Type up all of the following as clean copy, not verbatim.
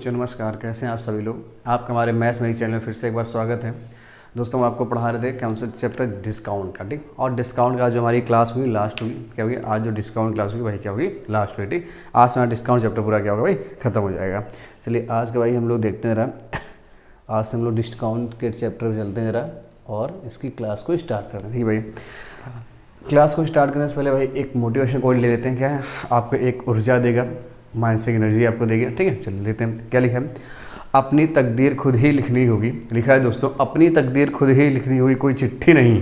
बच्चों नमस्कार, कैसे हैं आप सभी लोग। आपका हमारे मैथ्स मेरी चैनल में फिर से एक बार स्वागत है। दोस्तों हम आपको पढ़ा रहे थे कौन सा चैप्टर, डिस्काउंट का, ठीक। और डिस्काउंट का जो हमारी क्लास हुई लास्ट हुई, क्या होगी आज जो डिस्काउंट क्लास हुई वही क्या होगी लास्ट हुई, ठीक। आज से हमारा डिस्काउंट चैप्टर पूरा क्या होगा भाई खत्म हो जाएगा। चलिए आज का भाई हम लोग देखते हैं जरा, आज से हम लोग डिस्काउंट के चैप्टर में चलते हैं जरा और इसकी क्लास को स्टार्ट करते हैं, ठीक भाई। क्लास को स्टार्ट करने से पहले भाई एक मोटिवेशन कोड ले लेते हैं। क्या है, आपको एक ऊर्जा देगा, मानसिक एनर्जी आपको देगा, ठीक है। चलिए लेते हैं, क्या लिखा है, अपनी तकदीर खुद ही लिखनी होगी। लिखा है दोस्तों, अपनी तकदीर खुद ही लिखनी होगी, कोई चिट्ठी नहीं।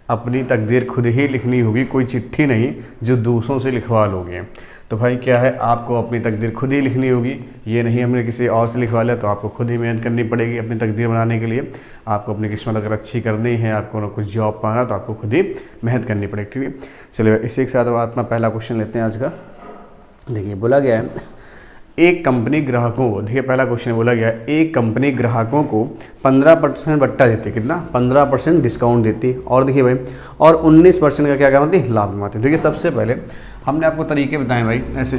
अपनी तकदीर खुद ही लिखनी होगी, कोई चिट्ठी नहीं जो दूसरों से लिखवा लोगे। तो भाई क्या है, आपको अपनी तकदीर खुद ही लिखनी होगी, ये नहीं हमने किसी और से लिखवा लिया। तो आपको खुद ही मेहनत करनी पड़ेगी अपनी तकदीर बनाने के लिए। आपको अपनी किस्मत अगर अच्छी करनी है, आपको कुछ जॉब पाना, तो आपको खुद ही मेहनत करनी पड़ेगी, ठीक है। चलिए इसी के साथ हम अपना पहला क्वेश्चन लेते हैं आज का। देखिए बोला गया है, एक कंपनी ग्राहकों को, देखिए पहला क्वेश्चन बोला गया है, एक कंपनी ग्राहकों को 15% बट्टा देती है। कितना? 15% डिस्काउंट देती है। और देखिए भाई, और 19% का क्या कमाती है, लाभ कमाती है। देखिए सबसे पहले हमने आपको तरीके बताए भाई, ऐसे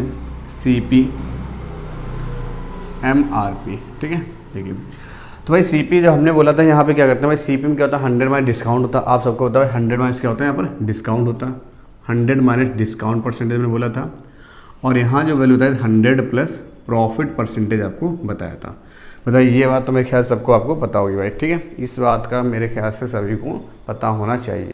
CP MRP, ठीक है। देखिए तो भाई CP जब हमने बोला था, यहाँ पे क्या करते हैं भाई, CP में क्या होता है, 100 माइनस डिस्काउंट होता है। आप सबको पता है 100 माइनस क्या होता है, यहाँ पर डिस्काउंट होता है। 100 माइनस डिस्काउंट परसेंटेज में बोला था, और यहाँ जो वैल्यू होता है 100 प्लस प्रॉफिट परसेंटेज आपको बताया था। बताइए, ये बात तो मेरे ख्याल से सबको आपको पता होगी भाई, ठीक है। इस बात का मेरे ख्याल से सभी को पता होना चाहिए।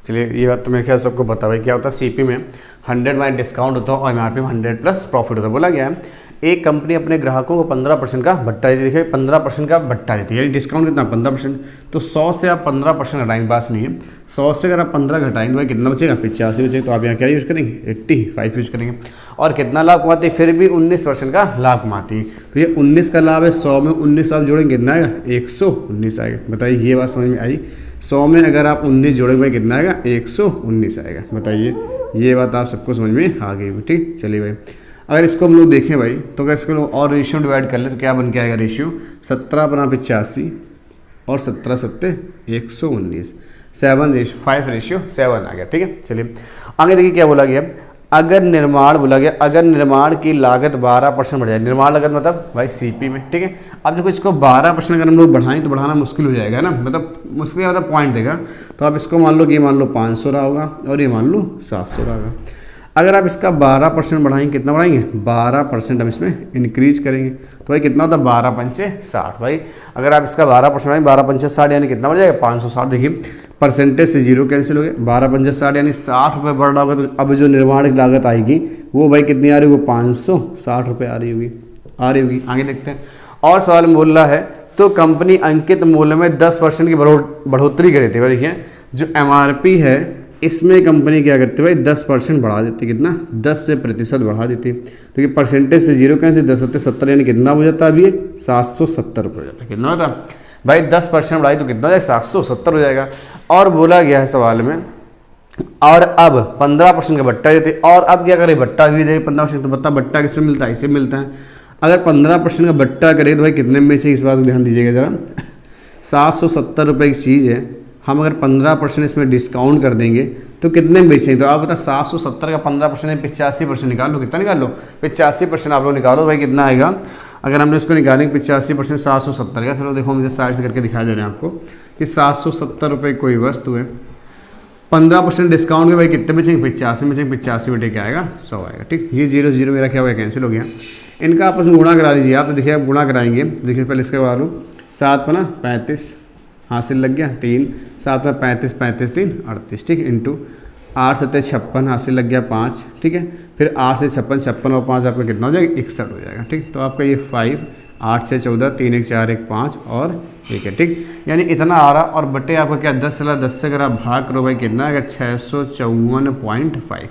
चलिए ये बात तो मेरे ख्याल सबको पता भाई, क्या होता है CP में 100 माइनस डिस्काउंट होता है और MRP में 100 प्लस प्रॉफिट होता है। बोला गया है एक कंपनी अपने ग्राहकों को 15% का भट्टा देती है। देखिए 15% का भट्टा देती है, यानी डिस्काउंट कितना, 15%। तो 100 से आप 15% घटाएंगे, पास में है 100 से अगर आप 15 घटाएंगे भाई कितना बचेगा, 85 बचेगा। तो आप यहाँ क्या यूज़ करेंगे, 85 यूज़ करेंगे। और कितना लाभ कमाती है, फिर भी 19% का लाभ कमाती है। तो ये 19 का लाभ है, 100 में 19 आप जोड़ेंगे कितना आएगा, 119 आएगा। बताइए ये बात समझ में आई। 100 में अगर आप 19 जोड़ेंगे भाई कितना आएगा, 119 आएगा। बताइए ये बात आप सबको समझ में आ गई, ठीक। चलिए भाई अगर इसको हम लोग देखें भाई, तो अगर इसको लोग और रेशियो डिवाइड कर ले तो क्या बन के आएगा रेशियो, 17 बना 85 और 17 सत्ते 119, 5:7 आ गया, ठीक है। चलिए आगे देखिए क्या बोला गया, अगर निर्माण बोला गया, अगर निर्माण की लागत 12% बढ़ जाए। निर्माण लागत मतलब भाई CP में, ठीक है। अब देखो इसको 12% अगर हम लोग बढ़ाएं तो बढ़ाना मुश्किल हो जाएगा ना, मतलब मुश्किल मतलब पॉइंट देगा। तो आप इसको मान लो कि मान लो 500 रहा होगा और ये मान लो 700 रहा होगा। अगर आप इसका 12% बढ़ाएंगे, कितना बढ़ाएंगे, 12% हम इसमें इंक्रीज करेंगे तो भाई कितना होता है, 12 पंचे 60। भाई अगर आप इसका 12% बढ़ाएंगे, 12 पंचे 60 यानी कितना बढ़ जाएगा, 560। देखिए परसेंटेज से 0 कैंसिल हो गया, 12 पंचे 60 यानी 60 रुपये बढ़ रहा होगा। तो अब जो निर्माण की लागत आएगी वो भाई कितनी आ रही होगी, 560 रुपये आ रही होगी। आगे देखते हैं, और सवाल में बोल रहा है तो कंपनी अंकित मूल्य में 10% की बढ़ोतरी करी थी। भाई देखिए जो MRP है इसमें कंपनी क्या करती है भाई, 10% बढ़ा देती है। कितना, 10 से प्रतिशत बढ़ा देती है। तो ये परसेंटेज से 0 कैसे, 10 सत्ते 70 यानी कितना हो जाता है, अभी 770 रुपये हो जाता है। कितना होता है भाई, 10% बढ़ाई तो कितना हो जाएगा, 770 हो जाएगा। और बोला गया है सवाल में, और अब 15% का भट्टा देते, और अब क्या करे, भट्टा भी दे 15%। तो बता भट्टा किसमें मिलता है, इसे मिलता है। अगर 15% का भट्टा करे तो भाई कितने में बेचे, इस बात को ध्यान दीजिएगा जरा। 770 रुपये की चीज़ है, हम अगर 15% इसमें डिस्काउंट कर देंगे तो कितने में बेचेंगे। तो आप बता 770 का 15% 85% निकाल लो। कितना निकाल लो, 85% आप लोग निकालो भाई कितना आएगा। अगर हमने इसको निकालेंगे 85% 770 का, चलो देखो मुझे साइड से करके दिखा दे रहे हैं आपको कि 770 रुपये कोई वस्तु है, 15% डिस्काउंट के भाई कितने बचेंगे, 85 बचेंगे। 85 बटे क्या आएगा, 100 आएगा, ठीक। ये 0 0 मेरा क्या हो गया, कैंसिल हो गया। इनका आपस में गुणा करा लीजिए आप। तो देखिए आप गुणा कराएंगे, देखिए पहले इसका करा लो, 7 × 35 हासिल लग गया 3, 7 में 35 35 3 38, ठीक। इंटू 8 7 56 हासिल लग गया 5, ठीक है। फिर 8 से 56, 56 और 5 आपका कितना हो जाएगा, 61 हो जाएगा, ठीक। तो आपका ये 5, 8 से 14, 3 1 4 1 5 और 1 है, ठीक। यानी इतना आ रहा। और बटे आपका क्या, 10 से अगर आप भाग करो भाई कितना आएगा, 654.5।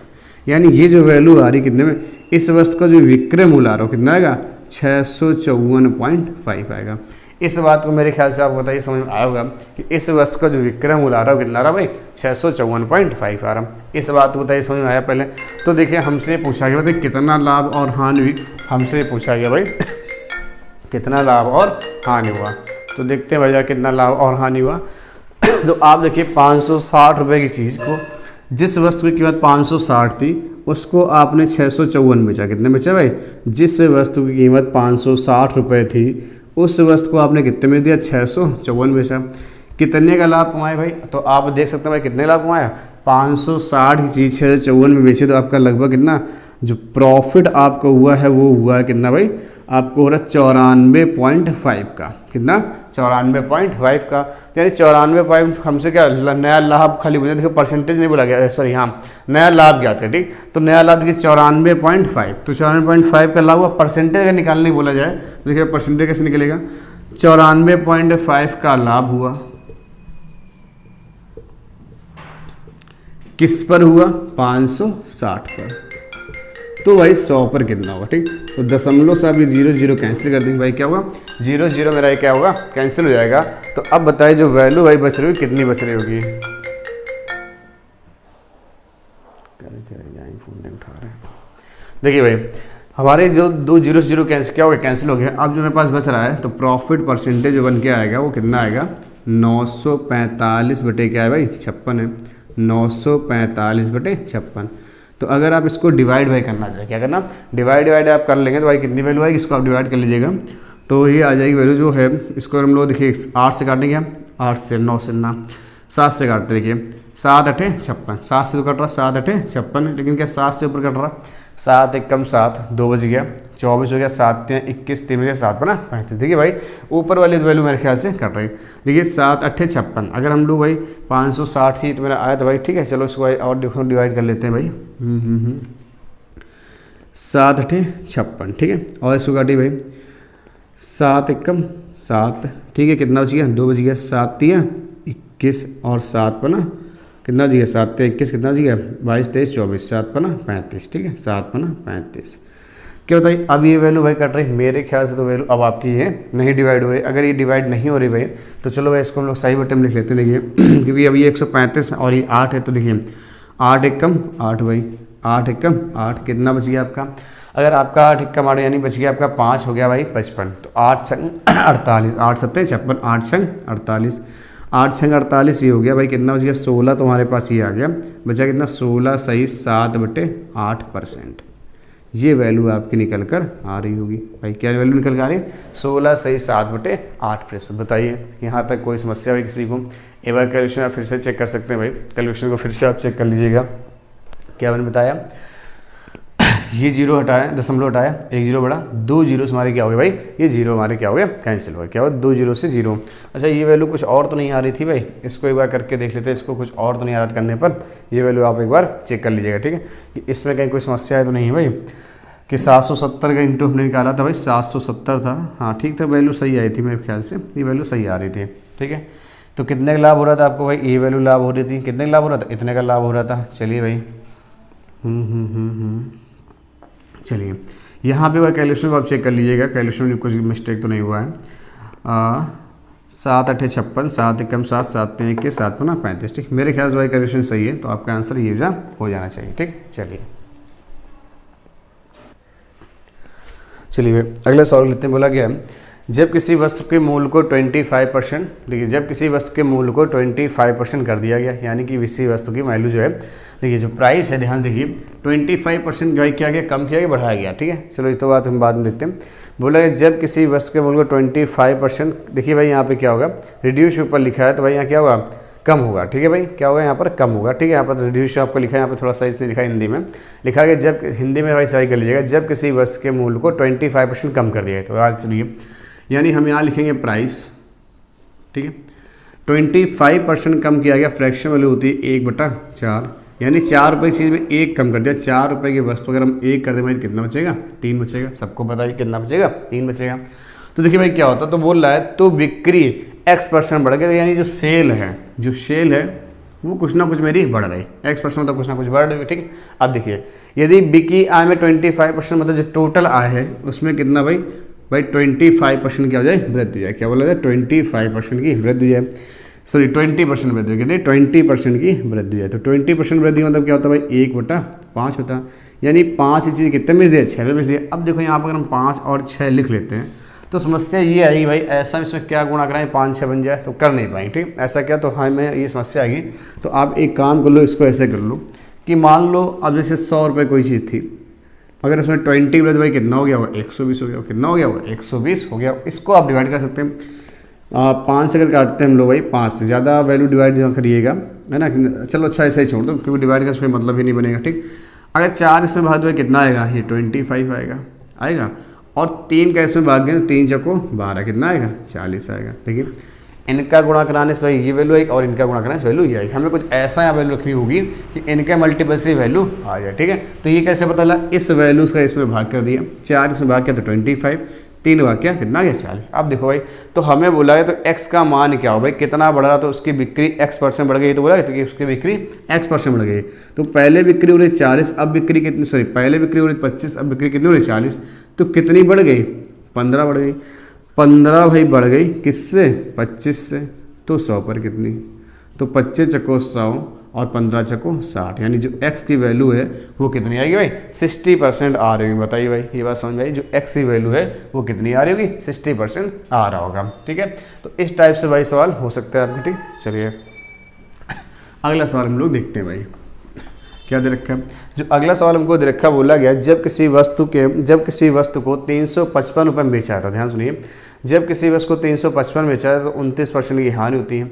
यानी ये जो वैल्यू आ रही कितने में, इस वस्तु का जो विक्रय मूल्य आ रहा हो कितना आएगा, 654.5 आएगा। इस बात को मेरे ख्याल से आपको बताइए समझ में आया होगा कि इस वस्तु का जो विक्रय मूल्य आ रहा है कितना आ रहा भाई, 654.5 आ रहा। इस बात को बताइए समझ में आया। पहले तो देखिए हमसे पूछा गया भाई कितना लाभ और हानि हुई, हमसे पूछा गया भाई कितना लाभ और हानि हुआ। तो देखते हैं भैया कितना लाभ और हानि हुआ। तो आप देखिए 560 रुपये की चीज़ को जिस वस्तु की कीमत 560 थी उसको आपने 654 बेचा। कितने बेचा भाई? जिस वस्तु की कीमत 560 रुपये थी उस वस्तु को आपने कितने में दिया? 654 बेचा। कितने का लाभ कमाए भाई? तो आप देख सकते हैं भाई कितने लाभ कमाया? 560 की चीज़ 654 में बेची तो आपका लगभग कितना जो प्रॉफिट आपको हुआ है वो हुआ है कितना भाई? आपको हो रहा है 94.5 का। कितना? 94.5 का। यानी 94 पॉइंट हमसे क्या नया लाभ खाली मुझे देखो परसेंटेज नहीं बोला गया, सॉरी हाँ नया लाभ क्या था, ठीक। तो नया लाभ देखिए 94.5, तो 94.5 का लाभ हुआ। परसेंटेज अगर निकालने बोला जाए तो देखिए परसेंटेज कैसे निकलेगा? 94.5 का लाभ हुआ, किस पर हुआ? 560 पर। तो भाई 100 पर कितना होगा? ठीक, तो दशमलव से अभी 0 0 कैंसिल कर देंगे भाई, क्या होगा? 0 0 मेरा क्या होगा? कैंसिल हो जाएगा। तो अब बताइए जो वैल्यू भाई बच रही होगी कितनी बच रही होगी? फोन नहीं उठा रहे। देखिए भाई हमारे जो 2 0 0 कैंसिल क्या हो गया? कैंसिल हो गया। अब जो मेरे पास बच रहा है तो प्रॉफिट परसेंटेज जो बन के आएगा वो कितना आएगा? 945 बटे क्या है भाई? 56 है। 945 बटे 56। तो अगर आप इसको डिवाइड भाई करना चाहें, क्या करना? डिवाइड आप कर लेंगे तो भाई कितनी वैल्यू आएगी? इसको आप डिवाइड कर लीजिएगा तो ये आ जाएगी वैल्यू जो है। इसको हम लोग देखिए 8 से काटेंगे, 8 से 9 से ना 7 से काटते, देखिए 7 8 56, 7 से तो कट रहा 7 8 56, लेकिन क्या 7 से ऊपर कट रहा? 7 1 कम 7, 2 बज गया, 24 हो गया, 7 3 21, 3 बजे 7 पर ना 35। देखिए भाई ऊपर वाली वैल्यू मेरे ख्याल से कट रही। देखिए 7 8 56, अगर हम लोग भाई 560 ही तो मेरा आया था भाई, ठीक है। चलो इसको भाई और देखो डिवाइड कर लेते हैं भाई। 7 8 56, ठीक है। और इसको काटी भाई 7 1 कम 7, ठीक है। कितना बच गया? 2 बज गया, 7 3 21 और 7 पर ना कितना बच गया? 7 3 21 कितना बच गया? 22 23 24, 7 पर ना 35, ठीक है। 7 पर ना 35। क्या बताइए अब ये वैल्यू भाई कट रही? मेरे ख्याल से तो वैल्यू अब आपकी ये नहीं डिवाइड हो रही। अगर ये डिवाइड नहीं हो रही भाई तो चलो भाई इसको हम लोग सही बटन लिख लेते हैं। देखिए क्योंकि अब ये 135 और ये 8 है, तो देखिए 8 1 कम 8 भाई, 8 1 कम 8, कितना बच गया आपका? अगर आपका 8 1 कम 8 यानी बच गया आपका 5 हो गया भाई 55, तो 8 6 48, 8 7 56, 8 6 48, 8 6 48, ये हो गया भाई। कितना बच गया? 16 तुम्हारे पास ये आ गया। बचा कितना? 16 सही 7 बटे 8%। ये वैल्यू आपकी निकल कर आ रही होगी भाई। क्या वैल्यू निकल कर आ रही है? 16 सही 7 बटे 8%। बताइए यहाँ तक कोई समस्या हुई किसी को? एक बार कैलकुलेशन आप फिर से चेक कर सकते हैं भाई। कैलकुलेशन को फिर से आप चेक कर लीजिएगा। क्या मैंने बताया? ये 0 हटाया, दशमलव हटाया, 1 0 बढ़ा, 2 0 हमारे क्या हो गए भाई? ये 0 हमारे क्या हो गया? कैंसिल हो गया। क्या हुआ? 2 0 से 0। अच्छा ये वैल्यू कुछ और तो नहीं आ रही थी भाई? इसको एक बार करके देख लेते हैं। इसको कुछ और तो नहीं आ रहा करने पर ये वैल्यू आप एक बार चेक कर लीजिएगा, ठीक है। कि इसमें कहीं कोई समस्या है तो नहीं है भाई? कि 770 का इंटू हमने निकाला था भाई, 770 था, हाँ ठीक था। वैल्यू सही आई थी मेरे ख्याल से, ये वैल्यू सही आ रही थी, ठीक है। तो कितने का लाभ हो रहा था आपको भाई? ये वैल्यू लाभ हो रही थी। कितने का लाभ हो रहा था? इतने का लाभ हो रहा था। चलिए भाई चलिए यहाँ पे भाई कैलकुलेशन को आप चेक कर लीजिएगा। कैलकुलेशन में कुछ मिस्टेक तो नहीं हुआ है। 7 8 56, 7 1 कम 7, 7 3 21, 7 पर ना 35, ठीक। मेरे ख्याल से भाई कैलकुलेशन सही है, तो आपका आंसर ये हो जाना चाहिए, ठीक। चलिए भाई अगला सवाल लेते हैं। बोला गया जब किसी वस्तु के मूल्य को 25%, देखिए जब किसी वस्तु के मूल्य को 25% कर दिया गया, यानी कि किसी वस्तु की वैल्यू जो है, देखिए जो प्राइस है, ध्यान देखिए 25% क्या गया? कम किया गया, बढ़ाया गया, ठीक है। चलो इस तो बात हम बाद में देखते हैं। बोला है जब किसी वस्तु के मूल्य को 25%, देखिए भाई यहाँ पे क्या होगा? रिड्यूस ऊपर लिखा है तो भाई यहाँ क्या होगा? कम होगा, ठीक है भाई। क्या होगा? यहाँ पर कम होगा, ठीक है। यहाँ पर रिड्यूस आपको लिखा है, यहाँ पर थोड़ा सा इसने लिखा है हिंदी में, लिखा गया जब, हिंदी में भाई सही कर लीजिएगा, जब किसी वस्तु के मूल्य को 25% कम कर दिया है। तो आज सुनिए, यानी हम यहाँ लिखेंगे प्राइस, ठीक है। 25% कम किया गया, फ्रैक्शन वैल्यू होती है 1/4, यानी 4 रुपये की चीज़ में 1 कम कर दिया। 4 रुपये की वस्तु अगर हम 1 कर दें भाई कितना बचेगा? 3 बचेगा। सबको पता है कितना बचेगा? 3 बचेगा। तो देखिए भाई क्या होता है, तो बोल रहा है तो बिक्री X% बढ़ गया, यानी जो सेल है वो कुछ ना कुछ मेरी बढ़ रही। X% मतलब कुछ ना कुछ बढ़ रही, ठीक। अब देखिए यदि बिक्री आय में 25% मतलब जो टोटल आय है उसमें कितना भाई 25% क्या हो जाए? वृद्धि हो जाए। क्या बोला जाए? 25% की वृद्धि हो जाए, सॉरी 20% वृद्धि हो, कितनी? 20% की वृद्धि हो जाए। तो 20% वृद्धि मतलब क्या होता है भाई? 1/5 होता, यानी 5 चीज़ कितने में दिए? 6 में दिए। अब देखो यहाँ पर अगर हम 5 और 6 लिख लेते हैं तो समस्या ये आएगी भाई, ऐसा इसमें क्या गुणा कराएं 5 6 बन जाए, तो कर नहीं पाएंगे। ठीक, ऐसा क्या, तो हमें ये समस्या आएगी। तो आप एक काम कर लो, इसको ऐसे कर लो कि मान लो अब जैसे 100 रुपये कोई चीज़ थी, अगर इसमें 20 बोले तो भाई कितना हो गया होगा 120 हो गया, कितना हो गया होगा 120 हो गया। इसको आप डिवाइड कर सकते हैं 5 से, अगर काटते हैं हम लोग भाई 5 से, ज़्यादा वैल्यू डिवाइड करिएगा, है ना। चलो अच्छा ऐसे ही छोड़ दो, क्योंकि डिवाइड का कोई मतलब ही नहीं बनेगा। ठीक, अगर 4 इसमें भाग दो कितना आएगा, ये 25 आएगा। और 3 का इसमें भाग गए तो 3 चको 12, कितना आएगा 40 आएगा। देखिए इनका गुणा कराने से भाई ये वैल्यू आएगी और इनका गुणा कराने से वैल्यू ये आएगी। हमें कुछ ऐसा यहाँ वैल्यू रखनी होगी कि इनके मल्टीपल से वैल्यू आ जाए। ठीक है, तो ये कैसे पता लगा, इस वैल्यूज का इसमें भाग कर दिया, 4 इसमें भाग किया तो 25, 3 भाग किया कितना गया 40। अब देखो भाई, तो हमें बोला है तो x का मान क्या हो भाई, कितना बढ़ रहा, तो उसकी बिक्री x% बढ़ गई, तो बोला तो कि उसकी बिक्री x% बढ़ गई। तो पहले बिक्री हो रही 40, अब बिक्री कितनी, सॉरी पहले बिक्री हो रही 25, अब बिक्री कितनी हो रही 40, तो कितनी बढ़ गई 15 बढ़ गई। 15 भाई बढ़ गई किससे, 25 से, तो 100 पर कितनी, तो 25 चको 100 और 15 चको 60, यानी जो x की वैल्यू है वो कितनी आएगी भाई 60% आ रही होगी। बताइए भाई, ये बात समझ में आई, जो x की वैल्यू है वो कितनी आ रही होगी 60% आ रहा होगा। ठीक है, तो इस टाइप से भाई सवाल हो सकता है आपके। ठीक, चलिए अगला सवाल हम लोग देखते हैं भाई क्या दे रखा है। जो अगला सवाल हमको दे रखा, बोला गया जब किसी वस्तु को 355 रुपये में बेचा था, ध्यान सुनिए, जब किसी वस्तु को 355 बेचा है तो 29% की हानि होती है,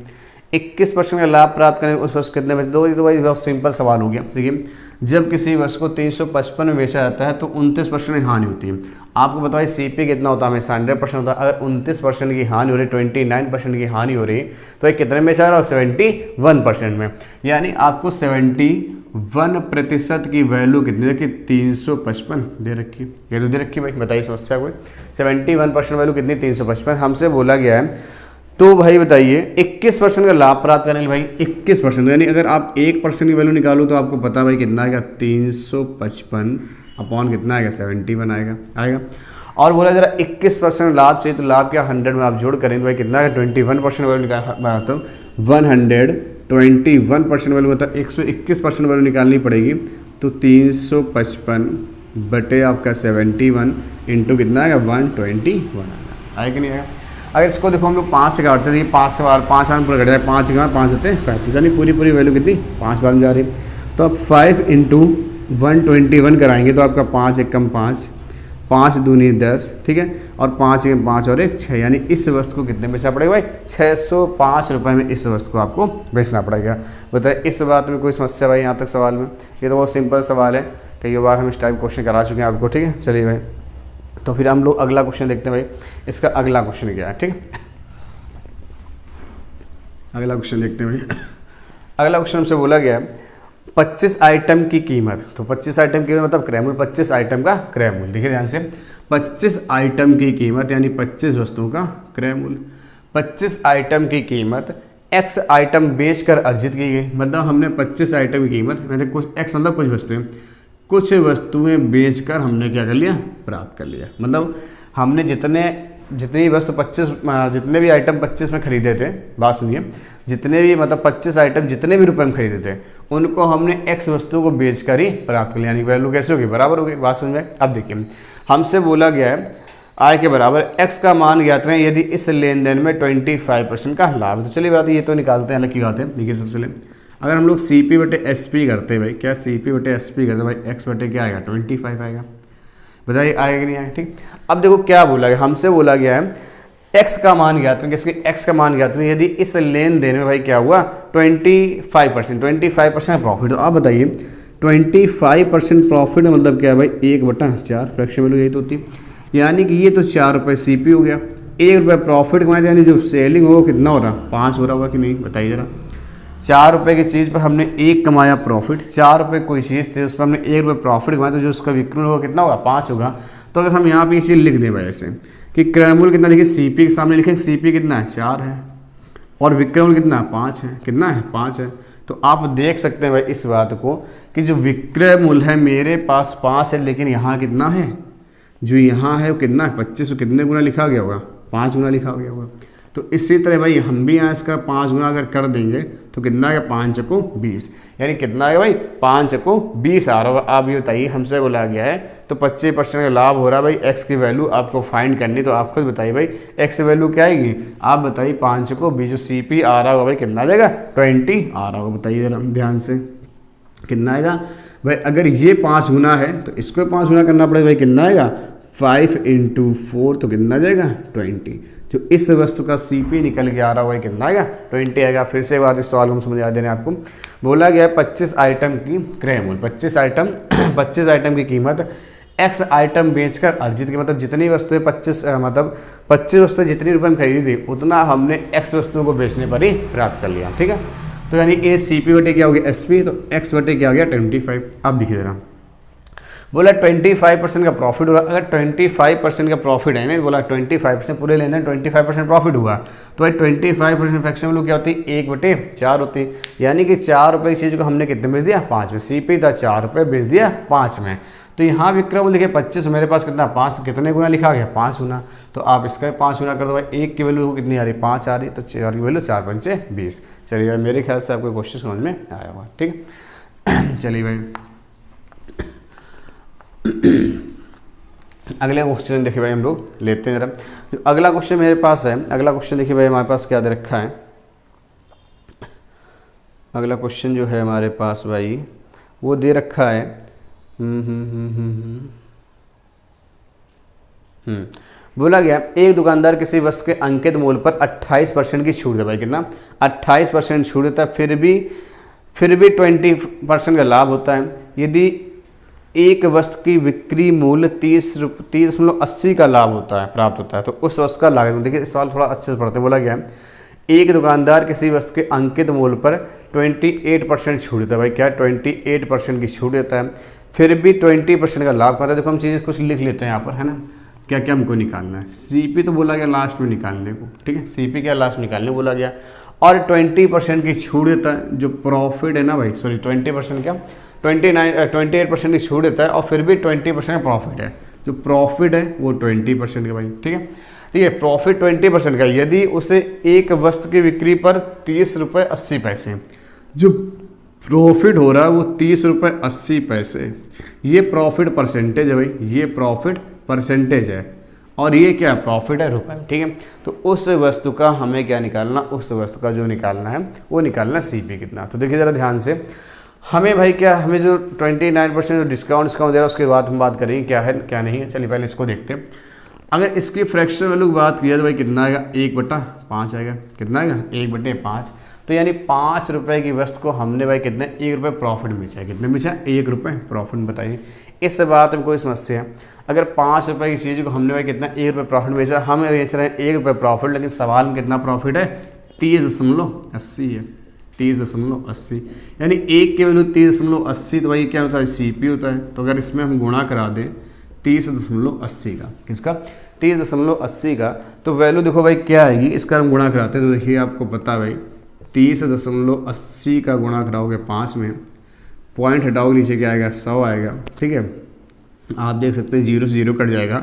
21% का लाभ प्राप्त करें उस वस्तु कितने में, तो भाई बहुत सिंपल सवाल हो गया। देखिए जब किसी वस्तु को 355 में बेचा जाता है तो 29% की हानि होती है। आपको बताइए CP कितना होता है, हमें 100% होता है। अगर 29% की हानि हो रही, 29% की हानि हो रही, तो ये कितने में बेचा रहा है, 71% में। यानी आपको 71% की वैल्यू कितनी है कि 355 दे रखी, ये तो दे रखी भाई। बताइए समस्या कोई, 71% वैल्यू कितनी 355, हमसे बोला गया है। तो भाई बताइए 21% का लाभ प्राप्त करने के लिए भाई 21%, यानी अगर आप 1% की वैल्यू निकालो तो आपको पता भाई कितना आएगा 355 अपॉन कितना आएगा 71 आएगा। और बोला जरा 21% लाभ चाहिए, तो लाभ क्या 100 में आप जोड़ करें तो भाई कितना आएगा 21% वैल्यू निकाल, तो 121% वैल्यू मतलब 121% वैल्यू निकालनी पड़ेगी। तो 355 बटे आपका 71 इंटू कितना आएगा 121 आएगा कि नहीं आएगा। अगर इसको देखो हम लोग 5 से काटते हैं, 5 से 5 बार पूरा कट जाए, 5 का 5 होते 35, यानी पूरी वैल्यू कितनी 5 बार में जा रही है। तो अब 5 इंटू 121 कराएंगे तो आपका 5 एकम 5, 5 दूनी 10, ठीक है, और 5 एकम 5 और 1 6, यानी इस वस्तु को कितने बेचना पड़ेगा भाई 605 रुपये में इस वस्तु को आपको बेचना पड़ेगा। बताइए इस बात में कोई समस्या भाई यहाँ तक सवाल में, ये तो बहुत सिंपल सवाल है, कई बार हम इस टाइप क्वेश्चन करा चुके हैं आपको। ठीक है, चलिए भाई, तो फिर हम लोग अगला क्वेश्चन देखते हैं भाई, इसका अगला क्वेश्चन क्या है। ठीक है, अगला क्वेश्चन देखते हैं भाई। अगला क्वेश्चन हमसे बोला गया है 25 आइटम की कीमत, तो 25 आइटम की मतलब क्रय मूल्य, 25 आइटम का क्रय मूल्य। देखिए ध्यान से, 25 आइटम की कीमत यानी 25 वस्तुओं का क्रय मूल्य। 25 आइटम की कीमत x आइटम बेचकर अर्जित की गई, मतलब हमने 25 आइटम की कीमत मतलब कुछ x मतलब कुछ वस्तुएं बेचकर हमने क्या कर लिया, प्राप्त कर लिया। मतलब हमने जितनी वस्तु 25 जितने भी आइटम 25 में खरीदे थे, बात सुनिए, जितने भी मतलब 25 आइटम जितने भी रुपए में खरीदे थे उनको हमने x वस्तु को बेचकर ही प्राप्त कर लिया, यानी वैल्यू कैसे होगी, बराबर होगी। बात समझ में। अब देखिए हमसे बोला गया है आय के बराबर x का मान ज्ञात करें यदि इस लेन देन में 25% का लाभ है। तो चलिए बात ये तो निकालते हैं, अलग की बात है। देखिए सबसे पहले अगर हम लोग CP बटे SP करते हैं भाई, क्या CP बटे SP करते हैं भाई, x बटे क्या आएगा 25 आएगा। बताइए आएगा कि नहीं आएगा। ठीक, अब देखो क्या बोला गया, हमसे बोला गया है x का मान ज्ञात करें, किसके x का मान ज्ञात करें यदि इस लेन देन में भाई क्या हुआ 25% प्रॉफिट। तो आप बताइए 25% प्रॉफिट मतलब क्या है भाई 1/4 फ्रैक्शन वैल्यू यही तो होती है, यानी कि ये तो 4 रुपये CP हो गया, 1 रुपये प्रॉफिट कमाए, यानी जो सेलिंग होगा कितना हो रहा 5 हो रहा होगा कि नहीं, बताइए जरा। 4 रुपये की चीज़ पर हमने 1 कमाया प्रॉफिट, 4 रुपये कोई चीज़ थी उस पर हमने 1 रुपये प्रॉफिट कमाया, तो जो उसका विक्रय होगा कितना होगा 5 होगा। तो अगर हम यहाँ पे ये चीज़ लिख दें भाई ऐसे कि क्रय मूल्य कितना, देखिए CP के सामने लिखेंगे, CP कितना है 4 है और विक्रय मूल्य कितना 5 है, कितना है 5 है। तो आप देख सकते हैं भाई इस बात को कि जो विक्रय मूल्य है मेरे पास 5 है, लेकिन यहाँ कितना है, जो यहाँ है वो कितना है 25, कितने गुना लिखा गया होगा 5 गुना लिखा गया होगा। तो इसी तरह भाई हम भी यहाँ इसका 5 गुना अगर कर देंगे तो कितना आएगा, 5 चको 20, यानी कितना आएगा भाई, 5 चको 20 आ रहा होगा। आप ये बताइए, हमसे बोला गया है तो 25% का लाभ हो रहा है भाई, एक्स की वैल्यू आपको फाइंड करनी, तो आप खुद बताइए भाई एक्स की वैल्यू क्या आएगी, आप बताइए 5 चको 20, जो CP आ रहा होगा भाई कितना आ जाएगा, 20 आ रहा होगा। बताइए जरा ध्यान से कितना आएगा भाई, अगर ये 5 गुना है तो इसको 5 गुना करना पड़ेगा भाई, कितना आएगा 5 × 4, तो कितना आ जाएगा 20। जो इस वस्तु का CP निकल के आ रहा हुआ है कितना आएगा, 20 आएगा। फिर से एक बार इस सवाल को हम समझा दे रहे हैं आपको। बोला गया है 25 आइटम की क्रय मूल्य, 25 आइटम की कीमत x आइटम बेचकर अर्जित की, मतलब जितनी वस्तुएं 25 वस्तुएं जितनी रुपये में खरीदी थी उतना हमने x वस्तुओं को बेचने पर ही प्राप्त कर लिया। ठीक है, तो यानी ये CP बटे क्या हो गया SP, तो x बटे क्या हो गया 25। अब देखिए जरा, बोला 25% का प्रॉफिट हुआ। अगर 25% का प्रॉफिट है ना, बोला 25% पूरे लेन देन 25% प्रॉफिट हुआ, तो भाई 25% फ्रैक्शन वैल्यू क्या होती है, 1/4 होती है। यानी कि 4 रुपये की चीज़ को हमने कितने बेच दिया, 5 में। CP था 4 रुपये, बेच दिया 5 में। तो यहाँ विक्रय मूल्य देखिए 25, मेरे पास कितना 5, तो कितने गुना लिखा गया, 5 गुना। तो आप इसका 5 गुना कर दो भाई, 1 की वैल्यू कितनी आ रही, 5 आ रही, तो 4 की वैल्यू 4 × 5 = 20। चलिए भाई, मेरे ख्याल से आपको क्वेश्चन समझ में आया हुआ। ठीक है, चलिए भाई अगले क्वेश्चन देखिए भाई हम लोग लेते हैं जरा। जो अगला क्वेश्चन मेरे पास है, अगला क्वेश्चन देखिए भाई हमारे पास क्या दे रखा है। अगला क्वेश्चन जो है हमारे पास भाई वो दे रखा है बोला गया एक दुकानदार किसी वस्तु के अंकित मूल्य पर 28% की छूट दे भाई, कितना 28% छूट देता है, फिर भी 20% का लाभ होता है। यदि एक वस्तु की बिक्री मूल्य 30.80 का लाभ होता है, प्राप्त होता है, तो उस वस्तु का लागत, देखिए इस सवाल थोड़ा अच्छे से पढ़ते हैं। बोला गया है एक दुकानदार किसी वस्तु के अंकित मूल्य पर 28% छूट देता है भाई, क्या 28% की छूट देता है, फिर भी 20% का लाभ खाता है। देखो हम चीज़ें कुछ लिख लेते हैं यहाँ पर, है ना, क्या क्या हमको निकालना है। CP तो बोला गया लास्ट में निकालने को, ठीक है, CP क्या लास्ट निकालने बोला गया, और 20% की छूट देता है। जो प्रॉफिट है ना भाई, सॉरी 20% क्या 28% की छूट देता है, और फिर भी 20% का प्रॉफिट है। जो प्रॉफिट है वो 20% का भाई, ठीक है। ठीक है, प्रॉफिट 20% का, यदि उसे एक वस्तु की बिक्री पर 30.80 रुपये, जो प्रॉफिट हो रहा है वो 30.80 रुपये, ये प्रॉफिट परसेंटेज है भाई, ये प्रॉफिट परसेंटेज है, और ये क्या प्रॉफिट है रुपए में, ठीक है। तो उस वस्तु का हमें क्या निकालना, उस वस्तु का जो निकालना है वो निकालना CP कितना। तो देखिए ज़रा ध्यान से, हमें भाई क्या, हमें जो 29% जो डिस्काउंट दे रहा है उसके बाद हम बात करेंगे क्या है क्या नहीं है। चलिए पहले इसको देखते हैं। अगर इसकी फ्रैक्शन वैल्यू की बात किया तो भाई कितना आएगा, 1/5 आएगा, कितना आएगा 1/5। तो यानी 5 रुपये की वस्तु को हमने भाई कितने 1 रुपये प्रॉफिट बेचा है, कितने बेचा 1 रुपये प्रॉफिट। बताइए इस बात में कोई समस्या है। अगर 5 रुपये की चीज़ को हमने भाई कितना 1 रुपये प्रॉफिट बेचा, हम बेच रहे हैं 1 रुपये प्रॉफिट, लेकिन सवाल में कितना प्रॉफिट है 30.80 है, 30.80, यानी 1 की वैल्यू 30.80, तो भाई क्या होता है CP होता है। तो अगर इसमें हम गुणा करा दें 30.80 का, किसका 30.80 का, तो वैल्यू देखो भाई क्या आएगी, इसका हम गुणा कराते हैं। तो देखिए आपको पता है भाई 30.80 का गुणा कराओगे 5 में, पॉइंट हटाओगे नीचे क्या आएगा 100 आएगा, ठीक है। आप देख सकते हैं 0 से 0 कट जाएगा,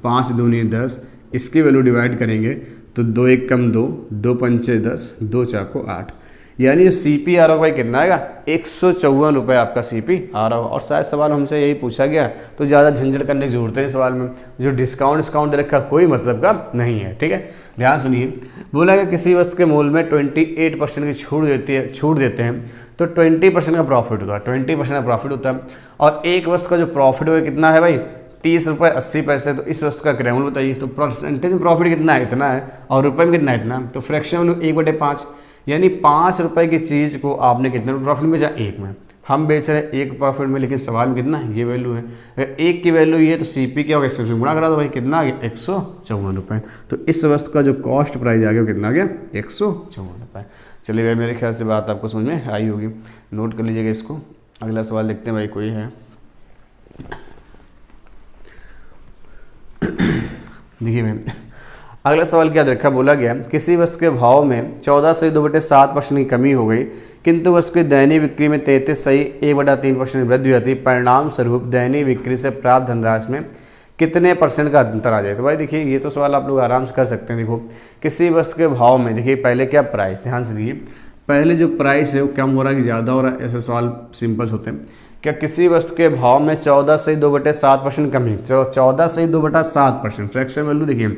5 दूनी 10, इसकी वैल्यू डिवाइड करेंगे तो 2 1 कम 2, 2 पंचे 10, 2 चाको 8, यानी जो CP आ रहा होगा भाई कितना आएगा 154 रुपये आपका CP आ रहा होगा। और शायद सवाल हमसे यही पूछा गया, तो ज़्यादा झंझट करने की जरूरत है सवाल में, जो डिस्काउंट दे रखा कोई मतलब का नहीं है, ठीक है। ध्यान सुनिए, बोला गया किसी वस्तु के मूल्य में 28% की छूट देते हैं तो 20% का प्रॉफिट होता है, 20% का प्रॉफिट होता है। और एक वस्तु का जो प्रॉफिट है कितना है भाई 30.80 रुपये। तो इस वस्तु का क्रय मूल्य बताइए, तो परसेंटेज में प्रॉफिट कितना है, इतना है, और रुपये में कितना है, इतना। तो फ्रैक्शन वैल्यू 1/5, यानी 5 रुपये की चीज़ को आपने कितने प्रॉफिट में बेचा 1 में, हम बेच रहे हैं 1 प्रॉफिट में, लेकिन सवाल में कितना ये वैल्यू है। अगर 1 की वैल्यू ये, तो CP क्या होगा, इससे गुणा करा दो भाई, कितना आ गया 154 रुपये। तो इस वस्तु का जो कॉस्ट प्राइस आ गया वो कितना आ गया 154 रुपये। चलिए भाई मेरे ख्याल से बात आपको समझ में आई होगी, नोट कर लीजिएगा इसको। अगला सवाल देखते हैं भाई, कोई है देखिए भाई अगला सवाल क्या देखा, बोला गया किसी वस्तु के भाव में 14 से 2/7% की कमी हो गई, किंतु वस्तु की दैनिक बिक्री में 33 सही 1/3% वृद्धि हुई थी। परिणाम स्वरूप दैनिक बिक्री से प्राप्त धनराशि में कितने परसेंट का अंतर आ जाए। तो भाई देखिए ये तो सवाल आप लोग आराम से कर सकते हैं। देखो किसी वस्तु के भाव में, देखिए पहले क्या प्राइस, ध्यान से देखिए पहले जो प्राइस है वो कम हो रहा है कि ज़्यादा हो रहा है, ऐसे सवाल सिंपल होते हैं। क्या किसी वस्तु के भाव में 14/2/7% कमी, 14/2/7%, फ्रैक्शन वैल्यू देखिए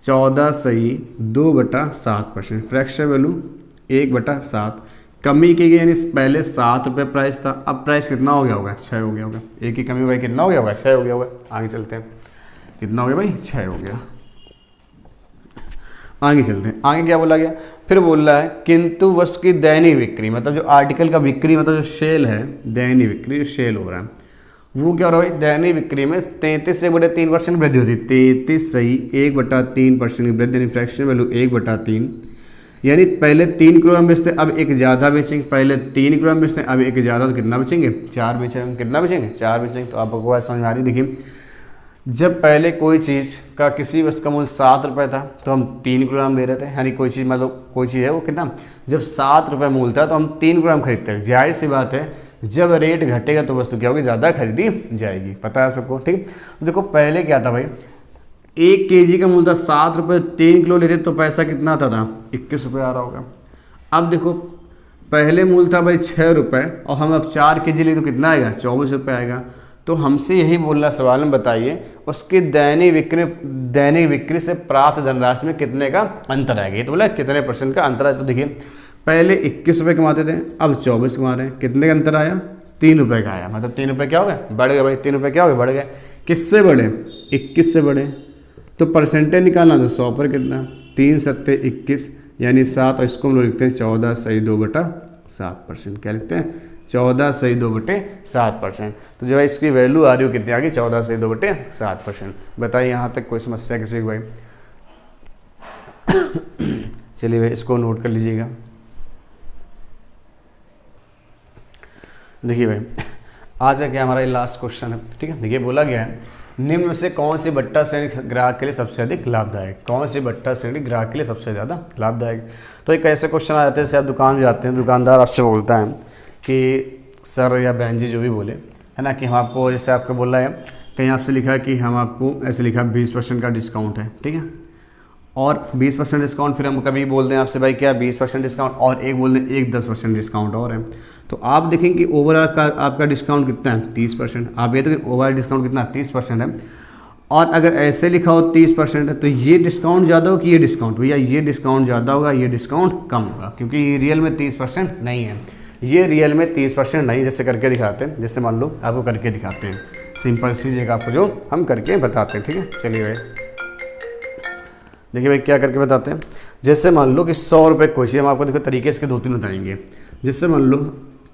14/2/7%, फ्रैक्शन वैल्यू 1/7, कमी की गई, यानी पहले 7 रुपये प्राइस था, अब प्राइस कितना हो गया होगा, 6 हो गया होगा। एक की कमी भाई कितना हो गया होगा, 6 हो गया होगा। आगे चलते हैं, कितना हो गया भाई, 6 हो गया। आगे चलते हैं, आगे क्या बोला गया, फिर बोल रहा है किंतु वस्तु की दैनिक बिक्री, मतलब जो आर्टिकल का बिक्री, मतलब जो सेल है, दैनिक बिक्री जो सेल हो रहा है वो क्या हो रहा है भाई, दैनिक बिक्री में 33/3% वृद्धि होती है। 33/1/3% की वृद्धि, यानी फ्रैक्शन वैल्यू 1/3, यानी पहले 3 किलोग्राम बेचते अब एक ज़्यादा बेचेंगे, पहले 3 किलोग्राम बेचते अब एक ज़्यादा, तो कितना बेचेंगे, 4 बेचेंगे। कितना बेचेंगे, 4 बेचेंगे। तो आपको बात समझ आ रही, देखिए जब पहले कोई चीज़ का किसी वस्तु का मूल्य 7 रुपये था तो हम 3 किलोग्राम ले रहे थे, यानी कोई चीज़ मतलब कोई चीज़ है वो कितना, जब 7 रुपये मूल्य था तो हम 3 किलोग्राम खरीदते हैं। जाहिर सी बात है जब रेट घटेगा तो वस्तु क्या होगी, ज़्यादा खरीदी जाएगी, पता है सबको, ठीक। देखो पहले क्या था भाई, 1 kg का मूल्य था 7 रुपये, 3 किलो लेते तो पैसा कितना आता था, 21 रुपये आ रहा होगा। अब देखो पहले मूल्य था भाई 6 रुपये और हम अब 4 kg ले तो कितना आएगा, 24 रुपये आएगा। तो हमसे यही बोलना सवाल में, बताइए उसकी दैनिक बिक्री से प्राप्त धनराशि में कितने का अंतर आएगा। ये तो बोला कितने % का अंतर है। तो देखिए पहले 21 रुपये कमाते थे, अब 24 कमा रहे हैं, कितने का अंतर आया, 3 रुपये का आया। मतलब 3 रुपये क्या हो गए, बढ़ गए भाई, 3 रुपये क्या हो गए, बढ़ गए। किससे बढ़े, 21 से बढ़े। तो परसेंटेज निकालना तो 100 पर कितना, 3 सत्ते 21 यानी 7, और इसको हम लोग लिखते हैं 14/2/7%। क्या लिखते हैं, 14/2/7%। तो जो है इसकी वैल्यू आ रही हो कितनी आ गई, 14/2/7%। बताइए यहाँ तक कोई समस्या किसी को भाई। चलिए भाई इसको नोट कर लीजिएगा। देखिए भाई आज का क्या हमारा ये लास्ट क्वेश्चन है, ठीक है। देखिए बोला गया है निम्न में से कौन सी बट्टा श्रेणी ग्राहक के लिए सबसे अधिक लाभदायक, कौन सी बट्टा श्रेणी ग्राहक के लिए सबसे ज़्यादा लाभदायक। तो एक ऐसे क्वेश्चन आ जाते हैं, जैसे आप दुकान में जाते हैं, दुकानदार आपसे बोलता है कि सर या बहन जी जो भी बोले, है ना, कि हम आपको, जैसे आपको बोल रहा है कहीं आपसे लिखा है कि हम आपको ऐसे लिखा 20% का डिस्काउंट है, ठीक है, और 20% डिस्काउंट, फिर हम कभी बोल दें आपसे भाई क्या 20% डिस्काउंट, और एक बोल दें एक 10% डिस्काउंट और है। तो आप देखेंगे कि ओवरऑल का आपका डिस्काउंट कितना है, 30%। आप ये तो ओवरऑल डिस्काउंट कितना 30% है। और अगर ऐसे लिखा हो 30% है तो ये डिस्काउंट ज़्यादा हो कि ये डिस्काउंट, भैया ये डिस्काउंट ज़्यादा होगा, ये डिस्काउंट कम होगा, क्योंकि ये रियल में 30% नहीं है, ये रियल में 30% नहीं। जैसे करके दिखाते हैं, जैसे मान लो आपको करके दिखाते हैं, सिंपल सी जगह आपको जो हम करके बताते हैं, ठीक है। चलिए भाई देखिए भाई क्या करके बताते हैं। जैसे मान लो कि 100 रुपये कोई चीज़, हम आपको देखो तरीके इसके 2-3 बताएंगे। जैसे मान लो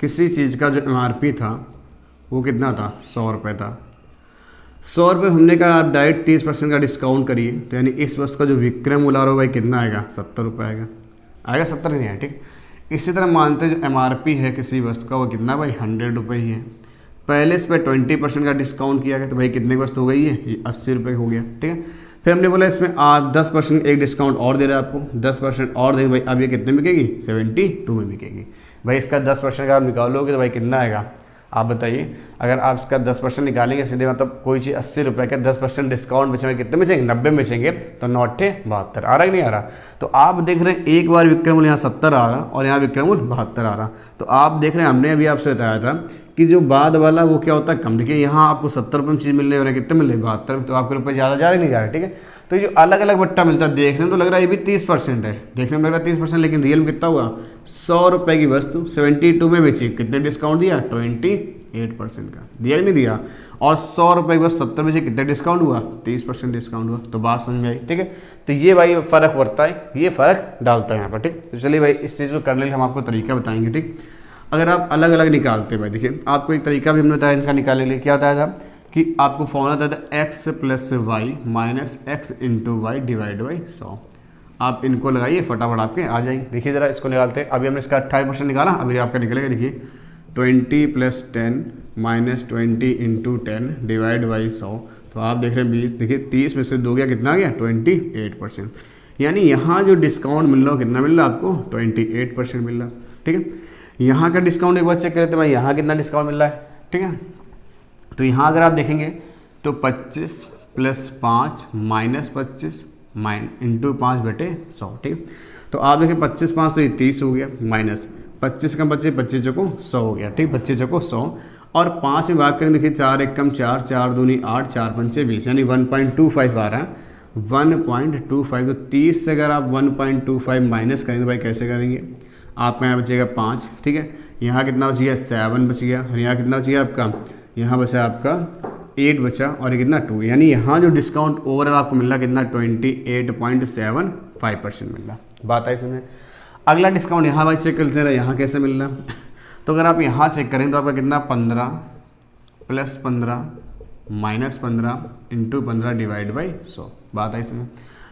किसी चीज़ का जो MRP था वो कितना था, 100 रुपये था। 100 रुपये हमने कहा आप डायरेक्ट 30% का डिस्काउंट करिए, तो यानी इस वस्तु का जो विक्रय मूल्य हो भाई कितना आएगा, 70 रुपये आएगा, 70 नहीं है, ठीक। इसी तरह मानते हैं जो MRP है किसी वस्तु का वो कितना भाई 100 रुपये ही है। पहले इस पर 20% का डिस्काउंट किया गया तो भाई कितने की वस्तु हो गई है, ये 80 रुपये हो गया, ठीक है। फिर हमने बोला इसमें आप 10% एक डिस्काउंट और दे रहा है आपको, 10% और देंगे भाई, अब ये कितने में बिकेगी, 72 में बिकेगी। भाई इसका 10% का आप निकालोगे तो भाई कितना आएगा, आप बताइए। अगर आप इसका 10% निकालेंगे सीधे, मतलब कोई चीज़ 80 रुपये का 10% डिस्काउंट बेचेंगे, कितने बेचेंगे, 90 बेचेंगे, तो 9×8 = 72 आ रहा है कि नहीं आ रहा। तो आप देख रहे हैं एक बार विक्रय मूल्य यहाँ 70 आ रहा और यहाँ विक्रय मूल्य 72 आ रहा। तो आप देख रहे हैं हमने अभी आपसे बताया था कि जो बाद वाला वो क्या होता है, कम। देखिए यहाँ आपको 70 रुपये में चीज़ मिल रही है, कितने मिल रहे, 72, तो आपके रुपये ज़्यादा जा रहे नहीं जा रहे, ठीक है। तो ये जो अलग अलग बट्टा मिलता है, देखने में तो लग रहा है ये भी 30% है, देखने में लग रहा है 30%, लेकिन रियल में कितना हुआ, 100 रुपये की वस्तु 72 में बेची, कितने डिस्काउंट दिया, 28% का दिया कि नहीं दिया। और 100 रुपये की वस्तु 70 बेची, कितने डिस्काउंट हुआ, 30% डिस्काउंट हुआ। तो बात समझ में आई, ठीक है। तो ये भाई फ़र्क पड़ता है, ये फ़र्क डालता है यहाँ पर, ठीक। तो चलिए भाई इस चीज़ को करने के लिए हम आपको तरीका बताएंगे, ठीक। अगर आप अलग अलग निकालते हैं भाई, देखिए आपको एक तरीका भी हमने बताया इनका निकालने के लिए, क्या बताया था कि आपको फॉर्मूला था x + y - x × y / 100। आप इनको लगाइए फटाफट आपके आ जाएंगे। देखिए ज़रा इसको निकालते हैं। अभी हमने इसका 28% निकाला, अभी आपका निकलेगा, देखिए 20 + 10 - 20 × 10 / 100। तो आप देख रहे हैं 20, देखिए 30 में से 2 गया, कितना आ गया, 28%। यानी यहाँ जो डिस्काउंट मिल रहा हो कितना मिल रहा है आपको, 28% मिल रहा है, ठीक है। यहाँ का डिस्काउंट एक बार चेक करते हैं भाई, यहाँ कितना डिस्काउंट मिल रहा है, ठीक है। तो यहाँ अगर आप देखेंगे तो 25, प्लस 5 माइनस 25 इंटू 5/100, ठीक। तो आप देखिए 25 5 तो ये 30 हो गया, माइनस 25 कम 25 25 चौको 100 हो गया, ठीक। 25 चौको 100 और 5 में भाग करें, देखिए 4 एक कम 4, 4 दूनी 8, 4 पंचे 20, यानी 1.25 आ रहा है। 1.25 तो 30 से अगर आप 1.25 माइनस करेंगे तो भाई कैसे करेंगे, आपका यहाँ बचेगा 5, ठीक है। यहाँ कितना बच गया 7 बच गया, और यहाँ कितना बच गया आपका, यहाँ बचा आपका 8 बचा, और ये कितना 2, यानी यहाँ जो डिस्काउंट ओवरऑल आपको मिल रहा कितना 28.75% मिल रहा। बात आई समझे। अगला डिस्काउंट यहाँ भाई चेक करते रहे, यहाँ कैसे मिल रहा। तो अगर आप यहाँ चेक करें तो आपका कितना 15 plus 15 minus 15 into 15 divide by 100। बात आई इसमें।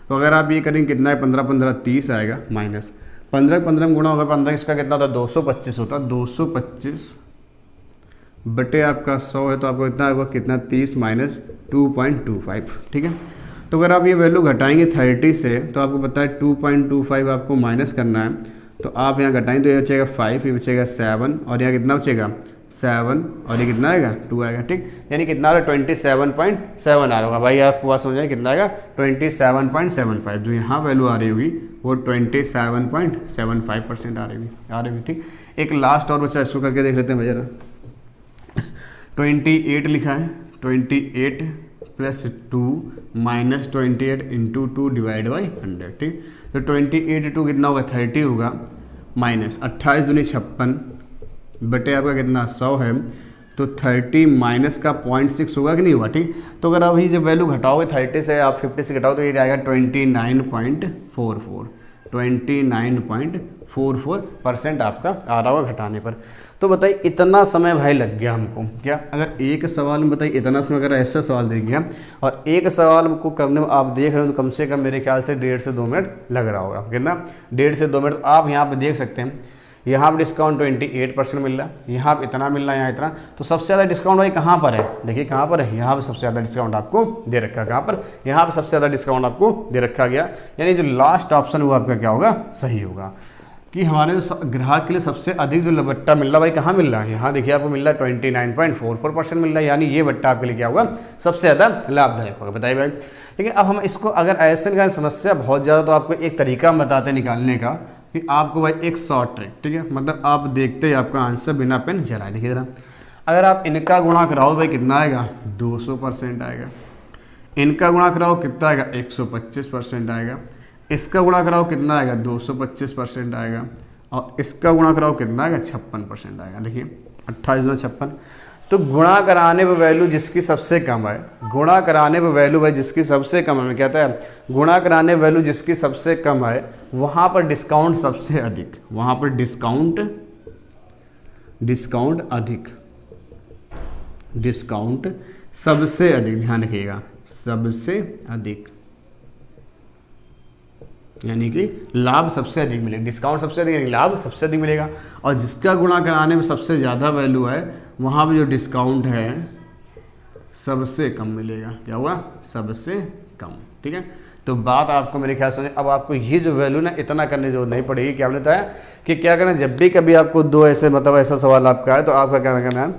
तो अगर आप ये करेंगे कितना है 15 15 30 आएगा, माइनस 15 15 में गुणा होगा 15, इसका कितना होता है 225 होता है। 225 बटे आपका 100 है तो आपको इतना होगा कितना 30 माइनस 2.25, ठीक है। तो अगर आप ये वैल्यू घटाएंगे 30 से तो आपको पता है 2.25 आपको माइनस करना है, तो आप यहाँ घटाएंगे तो ये बचेगा 5, ये बचेगा 7, और यहाँ कितना बचेगा 7, और ये कितना आएगा 2 आएगा, ठीक। यानी कितना आ रहा है 27.7 आ रहा होगा भाई, आपको बात समझ आए कितना आएगा 27.75। जो यहाँ वैल्यू आ रही होगी वो 27.75% आ रही होगी, ठीक। एक लास्ट और बच्चा इसको करके देख लेते हैं भैया। 28 लिखा है, 28 plus 2 minus 28 into 2 divide by 100, ठीक। तो 28 2 कितना होगा 30 होगा, माइनस 28 दूनी 56 बटे आपका कितना 100 है, तो 30 माइनस का 0.6 होगा कि नहीं होगा, ठीक। तो अगर आप ये जब वैल्यू घटाओगे 30 से आप 50 से घटाओ तो ये आएगा 29.44% आपका आ रहा होगा घटाने पर। तो बताइए इतना समय भाई लग गया हमको क्या, अगर एक सवाल में बताइए इतना समय, अगर ऐसा सवाल दे गया और एक सवाल को करने में आप देख रहे हो तो कम से कम मेरे ख्याल से 1.5 से 2 मिनट लग रहा होगा, कितना 1.5 से 2 मिनट। आप यहाँ पे देख सकते हैं, यहाँ पर डिस्काउंट 28% मिल रहा है, यहाँ पर इतना मिल रहा है, यहाँ इतना। तो सबसे ज़्यादा डिस्काउंट भाई कहाँ पर है, देखिए कहाँ पर है, यहाँ पर सबसे ज़्यादा डिस्काउंट आपको दे रखा है, कहाँ पर, यहाँ पर सबसे ज़्यादा डिस्काउंट आपको दे रखा गया। यानी जो लास्ट ऑप्शन वो आपका क्या होगा, सही होगा कि हमारे ग्राहक के लिए सबसे अधिक जो बट्टा मिल रहा भाई कहाँ मिल रहा है, यहाँ देखिए आपको मिल रहा है 29.44% मिल रहा है, यानी ये बट्टा आपके लिए क्या होगा सबसे ज़्यादा लाभदायक होगा। बताइए भाई। लेकिन अब हम इसको अगर ऐसे का समस्या बहुत ज़्यादा, तो आपको एक तरीका हम बताते निकालने का कि आपको भाई एक शॉर्ट ट्रिक, ठीक है, मतलब आप देखते ही आपका आंसर बिना पेन जलाए। देखिए ज़रा, अगर आप इनका गुणा कराओ भाई कितना आएगा 200% आएगा, इनका गुणा कराओ कितना आएगा 125% आएगा, इसका गुणा कराओ कितना आएगा 225% आएगा, और इसका गुणा कराओ कितना आएगा 56% आएगा। देखिए 28 में 56। तो गुणा कराने पर वैल्यू जिसकी सबसे कम है, गुणा कराने पर वैल्यू भाई जिसकी सबसे कम है, कहता है गुणा कराने वैल्यू जिसकी सबसे कम है वहाँ पर डिस्काउंट सबसे अधिक, वहाँ पर डिस्काउंट अधिक, डिस्काउंट सबसे अधिक, ध्यान रखिएगा सबसे अधिक, यानी कि लाभ सबसे अधिक मिलेगा, डिस्काउंट सबसे अधिक यानी लाभ सबसे अधिक मिलेगा। और जिसका गुणा कराने में सबसे ज़्यादा वैल्यू है वहाँ पे जो डिस्काउंट है सबसे कम मिलेगा, क्या हुआ सबसे कम, ठीक है। तो बात आपको मेरे ख्याल से अब आपको ये जो वैल्यू ना इतना करने की जरूरत नहीं पड़ेगी। क्या बोलता है कि क्या करना, जब भी कभी आपको दो ऐसे मतलब ऐसा सवाल आपका है तो आपका क्या करना है,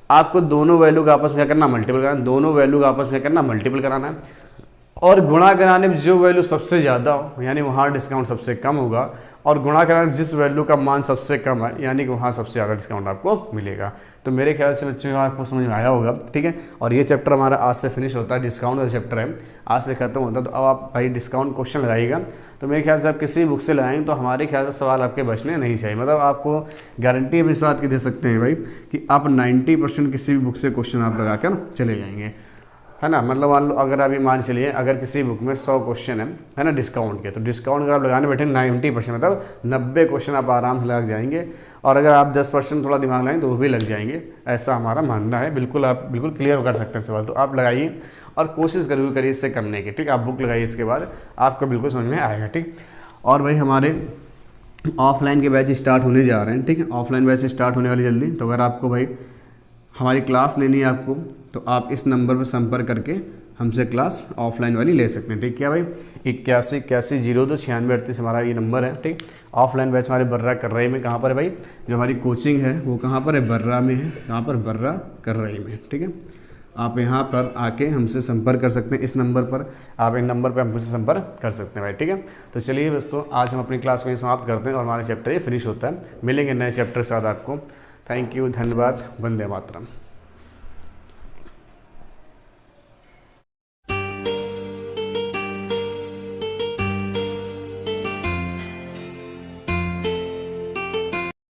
आपको दोनों वैल्यू का आपस में क्या करना मल्टीपल कराना, दोनों वैल्यू का आपस में करना मल्टीपल कराना है, और गुणा कराने में जो वैल्यू सबसे ज़्यादा हो यानी वहाँ डिस्काउंट सबसे कम होगा, और गुणा कराने में जिस वैल्यू का मान सबसे कम है यानी कि वहाँ सबसे ज़्यादा डिस्काउंट आपको मिलेगा। तो मेरे ख्याल से बच्चों आपको समझ में आया होगा, ठीक है। और ये चैप्टर हमारा आज से फिनिश होता है, डिस्काउंट का चैप्टर है आज से खत्म होता है। तो अब आप भाई डिस्काउंट क्वेश्चन लगाइएगा, तो मेरे ख्याल से आप किसी बुक से लगाएंगे तो हमारे ख्याल से सवाल आपके बचने नहीं चाहिए, मतलब आपको गारंटी अब इस बात की दे सकते हैं भाई कि आप 90% किसी भी बुक से क्वेश्चन आप लगा कर चले जाएंगे, है ना। मतलब मान लो अगर अभी मान चलिए अगर किसी बुक में 100 क्वेश्चन है ना डिस्काउंट के, तो डिस्काउंट अगर आप लगाने बैठे 90% मतलब 90 क्वेश्चन आप आराम से लग जाएंगे, और अगर आप 10% थोड़ा दिमाग लगाएंगे तो वो भी लग जाएंगे, ऐसा हमारा मानना है। बिल्कुल आप बिल्कुल क्लियर कर सकते हैं सवाल, तो आप लगाइए और कोशिश जरूर करिए इससे करने की, ठीक। आप बुक लगाइए, इसके बाद आपको बिल्कुल समझ में आएगा, ठीक। और भाई हमारे ऑफलाइन के बैच स्टार्ट होने जा रहे हैं, ठीक है, ऑफलाइन बैच स्टार्ट होने वाली जल्दी। तो अगर आपको भाई हमारी क्लास लेनी है आपको, तो आप इस नंबर पर संपर्क करके हमसे क्लास ऑफलाइन वाली ले सकते हैं, ठीक। क्या भाई 81 02 96 हमारा ये नंबर है, ठीक। ऑफलाइन बैच हमारे बर्रा कर्रई में, कहाँ पर है भाई, जो हमारी कोचिंग है वो कहाँ पर है, बर्रा में है, कहाँ पर, बर्रा कर्रई में, ठीक है। आप यहाँ पर आके हमसे संपर्क कर सकते हैं। इस नंबर पर आप इन नंबर पर हमसे संपर्क कर सकते हैं भाई, ठीक है। तो चलिए दोस्तों, आज हम अपनी क्लास को ये समाप्त करते हैं और हमारा चैप्टर ये फिनिश होता है। मिलेंगे नए चैप्टर के साथ आपको। थैंक यू, धन्यवाद, वंदे मातरम।